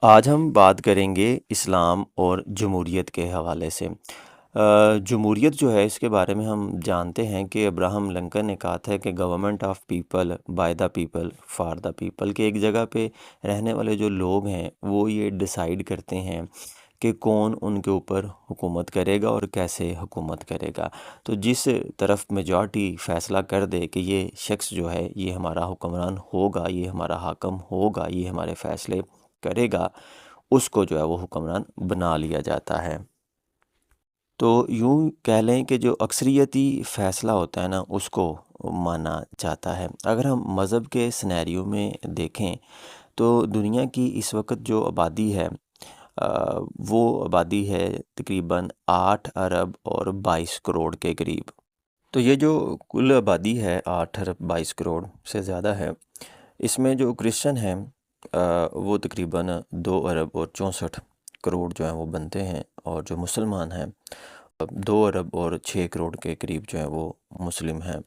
آج ہم بات کریں گے اسلام اور جمہوریت کے حوالے سے۔ جمہوریت جو ہے اس کے بارے میں ہم جانتے ہیں کہ ابراہم لنکن نے کہا تھا کہ government of people by the people for the people, کہ ایک جگہ پہ رہنے والے جو لوگ ہیں وہ یہ ڈیسائیڈ کرتے ہیں کہ کون ان کے اوپر حکومت کرے گا اور کیسے حکومت کرے گا۔ تو جس طرف میجورٹی فیصلہ کر دے کہ یہ شخص جو ہے یہ ہمارا حکمران ہوگا، یہ ہمارا حاکم ہوگا، یہ ہمارے فیصلے کرے گا، اس کو جو ہے وہ حکمران بنا لیا جاتا ہے۔ تو یوں کہہ لیں کہ جو اکثریتی فیصلہ ہوتا ہے نا اس کو مانا جاتا ہے۔ اگر ہم مذہب کے سنیریو میں دیکھیں تو دنیا کی اس وقت جو آبادی ہے وہ آبادی ہے تقریباً 8 ارب اور 22 کروڑ کے قریب۔ تو یہ جو کل آبادی ہے 8 ارب 22 کروڑ سے زیادہ ہے، اس میں جو کرسچن ہیں وہ تقریباً 2 ارب اور 64 کروڑ جو ہیں وہ بنتے ہیں، اور جو مسلمان ہیں 2 ارب اور 6 کروڑ کے قریب جو ہیں وہ مسلم ہیں۔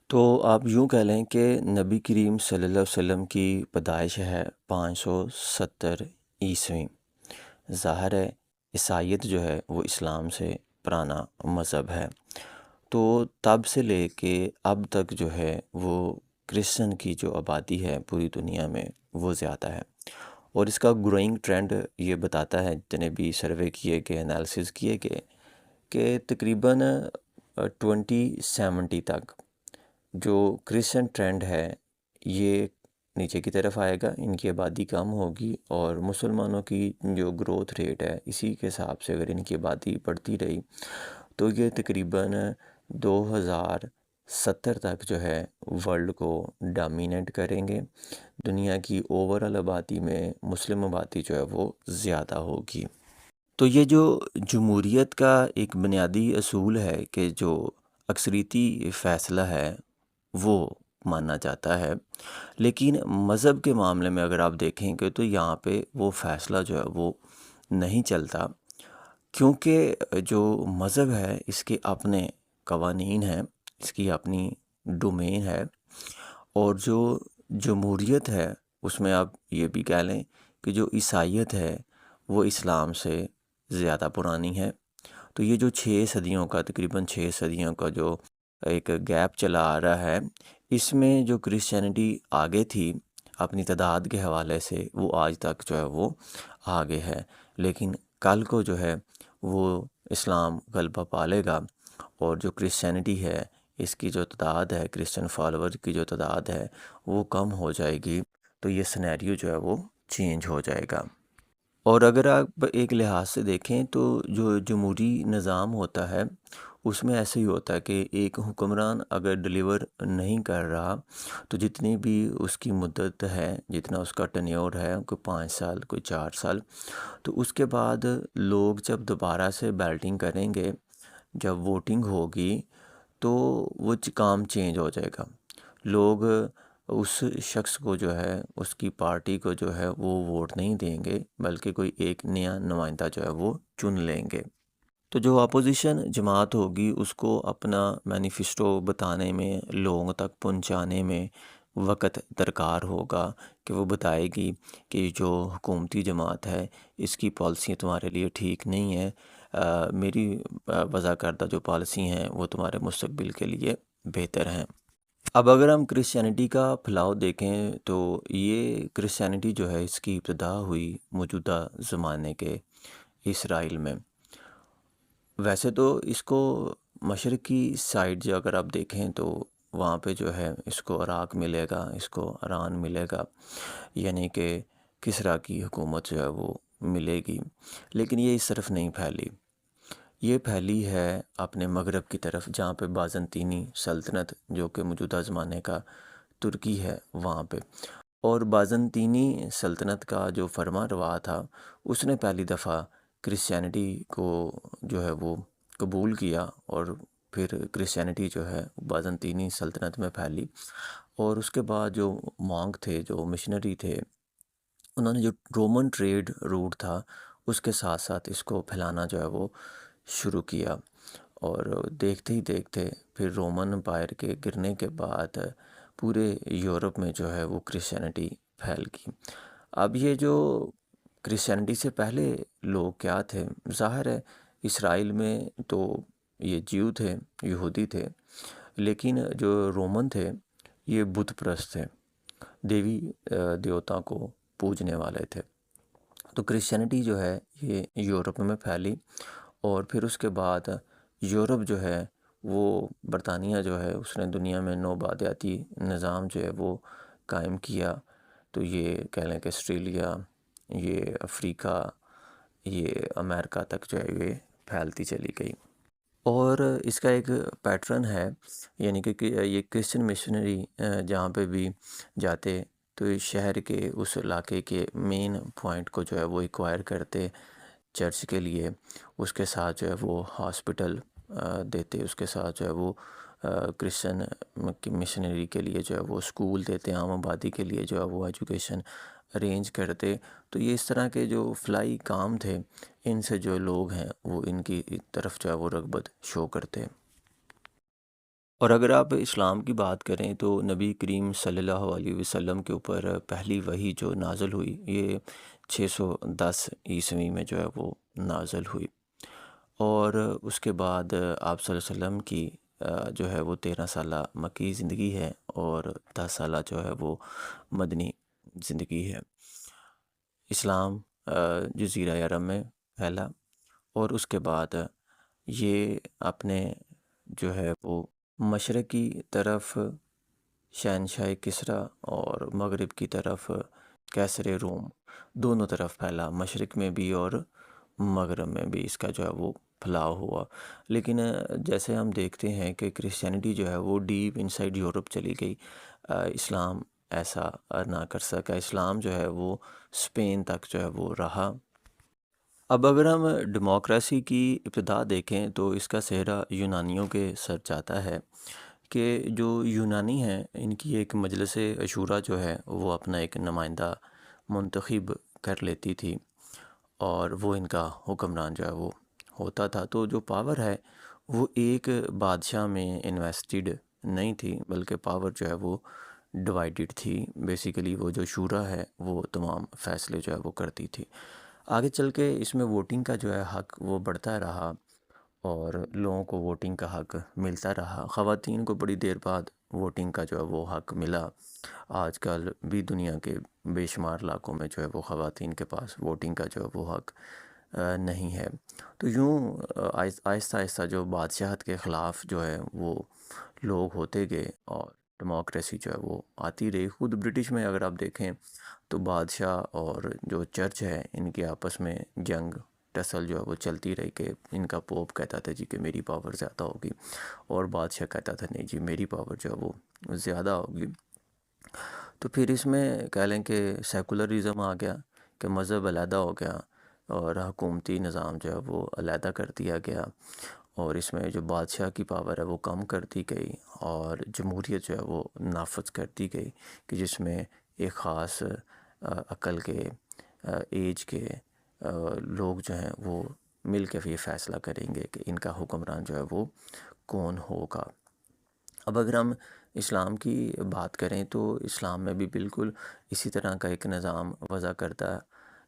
تو آپ یوں کہہ لیں کہ نبی کریم صلی اللہ علیہ وسلم کی پیدائش ہے 570 عیسوی۔ ظاہر ہے عیسائیت جو ہے وہ اسلام سے پرانا مذہب ہے، تو تب سے لے کے اب تک جو ہے وہ کرسچن کی جو آبادی ہے پوری دنیا میں وہ زیادہ ہے، اور اس کا گروئنگ ٹرینڈ یہ بتاتا ہے، جتنے بھی سروے کیے گئے، انالیسز کیے گئے، کہ تقریباً 2070 تک جو کرسچن ٹرینڈ ہے یہ نیچے کی طرف آئے گا، ان کی آبادی کم ہوگی، اور مسلمانوں کی جو گروتھ ریٹ ہے اسی کے حساب سے اگر ان کی آبادی بڑھتی رہی تو یہ تقریباً 2070 تک جو ہے ورلڈ کو ڈومینیٹ کریں گے۔ دنیا کی اوورآل آبادی میں مسلم آبادی جو ہے وہ زیادہ ہوگی۔ تو یہ جو جمہوریت کا ایک بنیادی اصول ہے کہ جو اکثریتی فیصلہ ہے وہ مانا جاتا ہے، لیکن مذہب کے معاملے میں اگر آپ دیکھیں گے تو یہاں پہ وہ فیصلہ جو ہے وہ نہیں چلتا، کیونکہ جو مذہب ہے اس کے اپنے قوانین ہیں، اس کی اپنی ڈومین ہے، اور جو جمہوریت ہے اس میں آپ یہ بھی کہہ لیں کہ جو عیسائیت ہے وہ اسلام سے زیادہ پرانی ہے۔ تو یہ جو 6 صدیوں کا، تقریباً 6 صدیوں کا جو ایک گیپ چلا آ رہا ہے، اس میں جو کرسچینٹی آگے تھی اپنی تعداد کے حوالے سے، وہ آج تک جو ہے وہ آگے ہے، لیکن کل کو جو ہے وہ اسلام غلبہ پالے گا، اور جو کرسچینٹی ہے اس کی جو تعداد ہے، کرسچن فالوور کی جو تعداد ہے وہ کم ہو جائے گی، تو یہ سنیریو جو ہے وہ چینج ہو جائے گا۔ اور اگر آپ ایک لحاظ سے دیکھیں تو جو جمہوری نظام ہوتا ہے اس میں ایسے ہی ہوتا ہے کہ ایک حکمران اگر ڈیلیور نہیں کر رہا تو جتنی بھی اس کی مدت ہے، جتنا اس کا ٹینیور ہے، کوئی 5 سال، کوئی 4 سال، تو اس کے بعد لوگ جب دوبارہ سے بیلٹنگ کریں گے، جب ووٹنگ ہوگی تو وہ کام چینج ہو جائے گا۔ لوگ اس شخص کو جو ہے، اس کی پارٹی کو جو ہے وہ ووٹ نہیں دیں گے، بلکہ کوئی ایک نیا نمائندہ جو ہے وہ چن لیں گے۔ تو جو اپوزیشن جماعت ہوگی اس کو اپنا مینیفیسٹو بتانے میں، لوگوں تک پہنچانے میں وقت درکار ہوگا، کہ وہ بتائے گی کہ جو حکومتی جماعت ہے اس کی پالیسی تمہارے لیے ٹھیک نہیں ہے، میری وضع کردہ جو پالیسی ہیں وہ تمہارے مستقبل کے لیے بہتر ہیں۔ اب اگر ہم کرسچینٹی کا پھیلاؤ دیکھیں تو یہ کرسچینٹی جو ہے اس کی ابتدا ہوئی موجودہ زمانے کے اسرائیل میں۔ ویسے تو اس کو مشرقی سائڈ جو اگر آپ دیکھیں تو وہاں پہ جو ہے اس کو عراق ملے گا، اس کو ایران ملے گا، یعنی کہ کسریٰ کی حکومت جو ہے وہ ملے گی، لیکن یہ اس طرف نہیں پھیلی۔ یہ پھیلی ہے اپنے مغرب کی طرف، جہاں پہ بازنطینی سلطنت جو کہ موجودہ زمانے کا ترکی ہے وہاں پہ، اور بازنطینی سلطنت کا جو فرما روا تھا اس نے پہلی دفعہ کرسچینٹی کو جو ہے وہ قبول کیا، اور پھر کرسچینٹی جو ہے بازنطینی سلطنت میں پھیلی، اور اس کے بعد جو مونک تھے، جو مشنری تھے، انہوں نے جو رومن ٹریڈ روٹ تھا اس کے ساتھ ساتھ اس کو پھیلانا جو ہے وہ شروع کیا، اور دیکھتے ہی دیکھتے پھر رومن امپائر کے گرنے کے بعد پورے یورپ میں جو ہے وہ کرسچینٹی پھیل گئی۔ اب یہ جو کرسچینٹی سے پہلے لوگ کیا تھے؟ ظاہر ہے اسرائیل میں تو یہ جیو تھے، یہودی تھے، لیکن جو رومن تھے یہ بت پرست تھے، دیوی دیوتا کو پوجنے والے تھے۔ تو کرسچینٹی جو ہے یہ یورپ میں پھیلی، اور پھر اس کے بعد یورپ جو ہے وہ برطانیہ جو ہے اس نے دنیا میں نوآبادیاتی نظام جو ہے وہ قائم کیا۔ تو یہ کہہ لیں کہ آسٹریلیا، یہ افریقہ، یہ امریکہ تک جو ہے یہ پھیلتی چلی گئی۔ اور اس کا ایک پیٹرن ہے، یعنی کہ یہ کرسچن مشنری جہاں پہ بھی جاتے تو اس شہر کے اس علاقے کے مین پوائنٹ کو جو ہے وہ ایکوائر کرتے چرچ کے لیے، اس کے ساتھ جو ہے وہ ہاسپٹل دیتے، اس کے ساتھ جو ہے وہ کرسچن مشنری کے لیے جو ہے وہ اسکول دیتے، عام آبادی کے لیے جو ہے وہ ایجوکیشن ارینج کرتے۔ تو یہ اس طرح کے جو فلائی کام تھے، ان سے جو لوگ ہیں وہ ان کی طرف جو ہے وہ رغبت شو کرتے۔ اور اگر آپ اسلام کی بات کریں تو نبی کریم صلی اللہ علیہ وسلم کے اوپر پہلی وحی جو نازل ہوئی یہ 610 عیسوی میں جو ہے وہ نازل ہوئی، اور اس کے بعد آپ صلی اللہ علیہ وسلم کی جو ہے وہ 13 سالہ مکی زندگی ہے، اور 10 سالہ جو ہے وہ مدنی زندگی ہے۔ اسلام جزیرہ عرب میں پھیلا، اور اس کے بعد یہ اپنے جو ہے وہ مشرق کی طرف شہنشاہ کسریٰ اور مغرب کی طرف کیسر روم، دونوں طرف پھیلا، مشرق میں بھی اور مغرب میں بھی اس کا جو ہے وہ پھیلاؤ ہوا۔ لیکن جیسے ہم دیکھتے ہیں کہ کرسچینٹی جو ہے وہ ڈیپ انسائڈ یورپ چلی گئی، اسلام ایسا نہ کر سکا، اسلام جو ہے وہ اسپین تک جو ہے وہ رہا۔ اب اگر ہم ڈیموکریسی کی ابتدا دیکھیں تو اس کا سہرا یونانیوں کے سر جاتا ہے، کہ جو یونانی ہیں ان کی ایک مجلس عشورہ جو ہے وہ اپنا ایک نمائندہ منتخب کر لیتی تھی، اور وہ ان کا حکمران جو ہے وہ ہوتا تھا۔ تو جو پاور ہے وہ ایک بادشاہ میں انویسٹڈ نہیں تھی، بلکہ پاور جو ہے وہ ڈیوائیڈڈ تھی۔ بیسیکلی وہ جو شورا ہے وہ تمام فیصلے جو ہے وہ کرتی تھی۔ آگے چل کے اس میں ووٹنگ کا جو ہے حق وہ بڑھتا رہا، اور لوگوں کو ووٹنگ کا حق ملتا رہا۔ خواتین کو بڑی دیر بعد ووٹنگ کا جو ہے وہ حق ملا۔ آج کل بھی دنیا کے بے شمار علاقوں میں جو ہے وہ خواتین کے پاس ووٹنگ کا جو ہے وہ حق نہیں ہے۔ تو یوں آہستہ آہستہ جو بادشاہت کے خلاف جو ہے وہ لوگ ہوتے گئے، اور ڈیموکریسی جو ہے وہ آتی رہی۔ خود برٹش میں اگر آپ دیکھیں تو بادشاہ اور جو چرچ ہے ان کے آپس میں جنگ ٹسل جو ہے وہ چلتی رہی، کہ ان کا پوپ کہتا تھا جی کہ میری پاور زیادہ ہوگی، اور بادشاہ کہتا تھا نہیں جی میری پاور جو ہے وہ زیادہ ہوگی۔ تو پھر اس میں کہہ لیں کہ سیکولرزم آ گیا، کہ مذہب علیحدہ ہو گیا، اور حکومتی نظام جو ہے وہ علیحدہ کر دیا گیا، اور اس میں جو بادشاہ کی پاور ہے وہ کم کر دی گئی، اور جمہوریت جو ہے وہ نافذ کر دی گئی، کہ جس میں ایک خاص عقل کے ایج کے لوگ جو ہیں وہ مل کے یہ فیصلہ کریں گے کہ ان کا حکمران جو ہے وہ کون ہوگا۔ اب اگر ہم اسلام کی بات کریں تو اسلام میں بھی بالکل اسی طرح کا ایک نظام وضع کرتا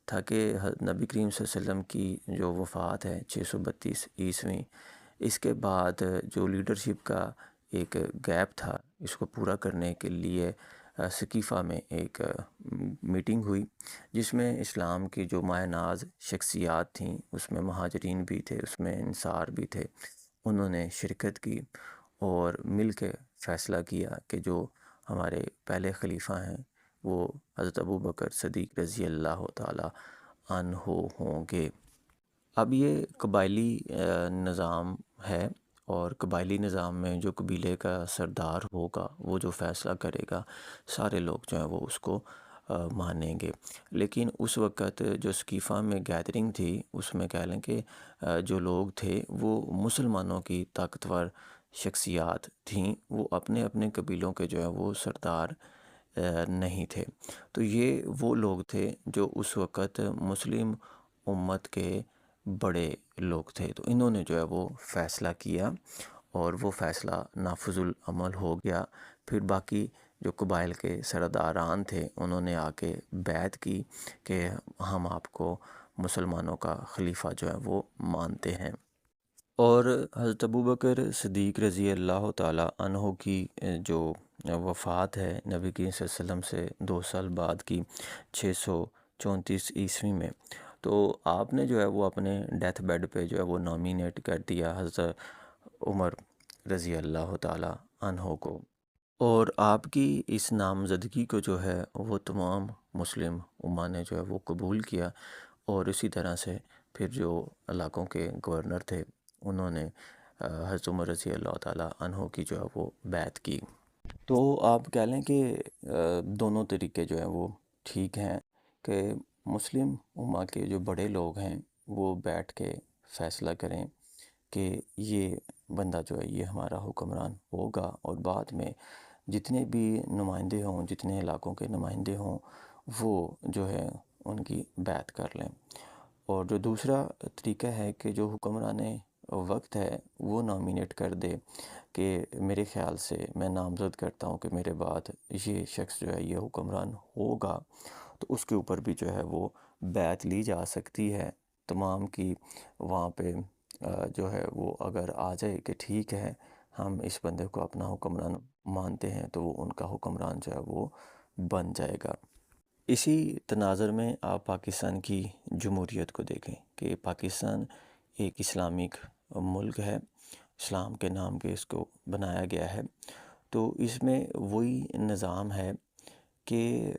تھا، کہ نبی کریم صلی اللہ علیہ وسلم کی جو وفات ہے 632 عیسوی، اس کے بعد جو لیڈرشپ کا ایک گیپ تھا اس کو پورا کرنے کے لیے ثقیفہ میں ایک میٹنگ ہوئی، جس میں اسلام کی جو مایہ ناز شخصیات تھیں، اس میں مہاجرین بھی تھے، اس میں انصار بھی تھے، انہوں نے شرکت کی اور مل کے فیصلہ کیا کہ جو ہمارے پہلے خلیفہ ہیں وہ حضرت ابوبکر صدیق رضی اللہ تعالی عنہ ہوں گے۔ اب یہ قبائلی نظام ہے، اور قبائلی نظام میں جو قبیلے کا سردار ہوگا وہ جو فیصلہ کرے گا سارے لوگ جو ہیں وہ اس کو مانیں گے۔ لیکن اس وقت جو ثقیفہ میں گیدرنگ تھی اس میں کہہ لیں کہ جو لوگ تھے وہ مسلمانوں کی طاقتور شخصیات تھیں، وہ اپنے اپنے قبیلوں کے جو ہے وہ سردار نہیں تھے۔ تو یہ وہ لوگ تھے جو اس وقت مسلم امت کے بڑے لوگ تھے۔ تو انہوں نے جو ہے وہ فیصلہ کیا، اور وہ فیصلہ نافذ العمل ہو گیا۔ پھر باقی جو قبائل کے سرداران تھے انہوں نے آ کے بیعت کی کہ ہم آپ کو مسلمانوں کا خلیفہ جو ہے وہ مانتے ہیں۔ اور حضرت ابوبکر صدیق رضی اللہ تعالیٰ عنہ کی جو وفات ہے نبی کریم صلی اللہ علیہ وسلم سے 2 سال بعد کی 634 میں، تو آپ نے جو ہے وہ اپنے ڈیتھ بیڈ پہ جو ہے وہ نامینیٹ کر دیا حضرت عمر رضی اللہ تعالیٰ عنہ کو، اور آپ کی اس نامزدگی کو جو ہے وہ تمام مسلم امہ نے جو ہے وہ قبول کیا، اور اسی طرح سے پھر جو علاقوں کے گورنر تھے انہوں نے حضرت عمر رضی اللہ تعالیٰ عنہ کی جو ہے وہ بیعت کی۔ تو آپ کہہ لیں کہ دونوں طریقے جو ہیں وہ ٹھیک ہیں کہ مسلم امہ کے جو بڑے لوگ ہیں وہ بیٹھ کے فیصلہ کریں کہ یہ بندہ جو ہے یہ ہمارا حکمران ہوگا، اور بعد میں جتنے بھی نمائندے ہوں، جتنے علاقوں کے نمائندے ہوں، وہ جو ہے ان کی بیعت کر لیں۔ اور جو دوسرا طریقہ ہے کہ جو حکمران وقت ہے وہ نامینیٹ کر دے کہ میرے خیال سے میں نامزد کرتا ہوں کہ میرے بعد یہ شخص جو ہے یہ حکمران ہوگا، تو اس کے اوپر بھی جو ہے وہ بیعت لی جا سکتی ہے تمام کی۔ وہاں پہ جو ہے وہ اگر آ جائے کہ ٹھیک ہے ہم اس بندے کو اپنا حکمران مانتے ہیں، تو وہ ان کا حکمران جو ہے وہ بن جائے گا۔ اسی تناظر میں آپ پاکستان کی جمہوریت کو دیکھیں کہ پاکستان ایک اسلامک ملک ہے، اسلام کے نام کے اس کو بنایا گیا ہے، تو اس میں وہی نظام ہے کہ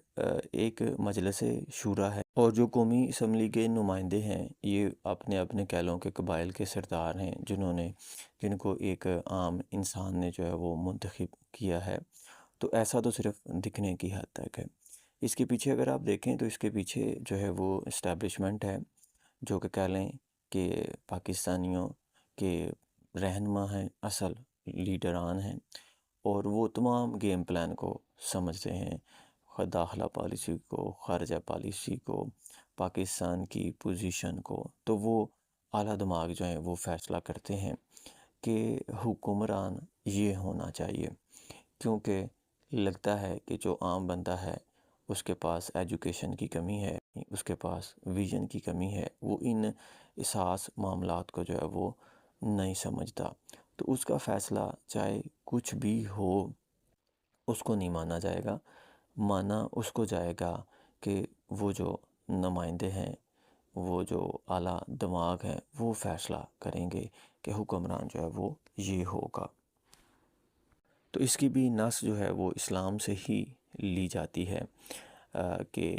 ایک مجلس شورا ہے، اور جو قومی اسمبلی کے نمائندے ہیں یہ اپنے اپنے کہلوں کے قبائل کے سردار ہیں جن کو ایک عام انسان نے جو ہے وہ منتخب کیا ہے۔ تو ایسا تو صرف دکھنے کی حد تک ہے، اس کے پیچھے اگر آپ دیکھیں تو اس کے پیچھے جو ہے وہ اسٹیبلشمنٹ ہے جو کہ کہہ لیں کہ پاکستانیوں کے رہنما ہیں، اصل لیڈران ہیں، اور وہ تمام گیم پلان کو سمجھتے ہیں، داخلہ پالیسی کو، خارجہ پالیسی کو، پاکستان کی پوزیشن کو، تو وہ اعلیٰ دماغ جو ہیں وہ فیصلہ کرتے ہیں کہ حکمران یہ ہونا چاہیے، کیونکہ لگتا ہے کہ جو عام بندہ ہے اس کے پاس ایجوکیشن کی کمی ہے، اس کے پاس ویژن کی کمی ہے، وہ ان اساس معاملات کو جو ہے وہ نہیں سمجھتا، تو اس کا فیصلہ چاہے کچھ بھی ہو اس کو نہیں مانا جائے گا۔ مانا اس کو جائے گا کہ وہ جو نمائندے ہیں، وہ جو اعلیٰ دماغ ہیں، وہ فیصلہ کریں گے کہ حکمران جو ہے وہ یہ ہوگا۔ تو اس کی بھی نس جو ہے وہ اسلام سے ہی لی جاتی ہے کہ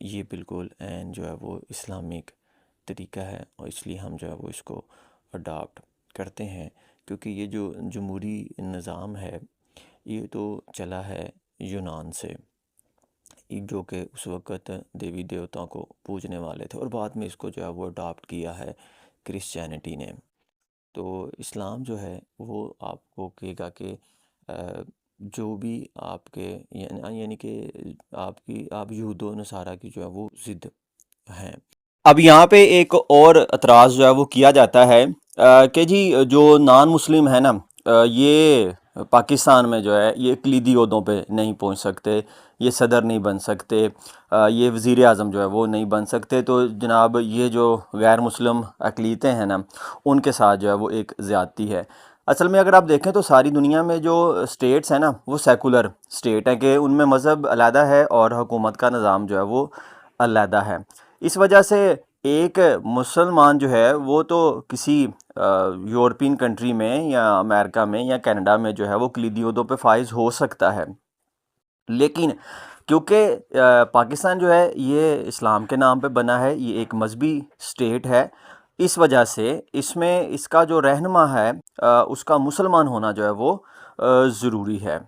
یہ بالکل عین جو ہے وہ اسلامک طریقہ ہے، اور اس لیے ہم جو ہے وہ اس کو اڈاپٹ کرتے ہیں، کیونکہ یہ جو جمہوری نظام ہے یہ تو چلا ہے یونان سے، جو کہ اس وقت دیوی دیوتاؤں کو پوجنے والے تھے، اور بعد میں اس کو جو ہے وہ اڈاپٹ کیا ہے کرسچینٹی نے۔ تو اسلام جو ہے وہ آپ کو کہے گا کہ جو بھی آپ کے یعنی کہ آپ یہود و نصارہ کی جو ہے وہ ضد ہیں۔ اب یہاں پہ ایک اور اعتراض جو ہے وہ کیا جاتا ہے کہ جی جو نان مسلم ہے نا یہ پاکستان میں جو ہے یہ کلیدی عہدوں پہ نہیں پہنچ سکتے، یہ صدر نہیں بن سکتے، یہ وزیر اعظم جو ہے وہ نہیں بن سکتے، تو جناب یہ جو غیر مسلم اقلیتیں ہیں نا ان کے ساتھ جو ہے وہ ایک زیادتی ہے۔ اصل میں اگر آپ دیکھیں تو ساری دنیا میں جو اسٹیٹس ہیں نا وہ سیکولر اسٹیٹ ہیں کہ ان میں مذہب علیحدہ ہے اور حکومت کا نظام جو ہے وہ علیحدہ ہے۔ اس وجہ سے ایک مسلمان جو ہے وہ تو کسی یورپین کنٹری میں یا امریکہ میں یا کینیڈا میں جو ہے وہ کلیدی عہدوں پہ فائز ہو سکتا ہے، لیکن کیونکہ پاکستان جو ہے یہ اسلام کے نام پہ بنا ہے، یہ ایک مذہبی اسٹیٹ ہے، اس وجہ سے اس میں اس کا جو رہنما ہے اس کا مسلمان ہونا جو ہے وہ ضروری ہے۔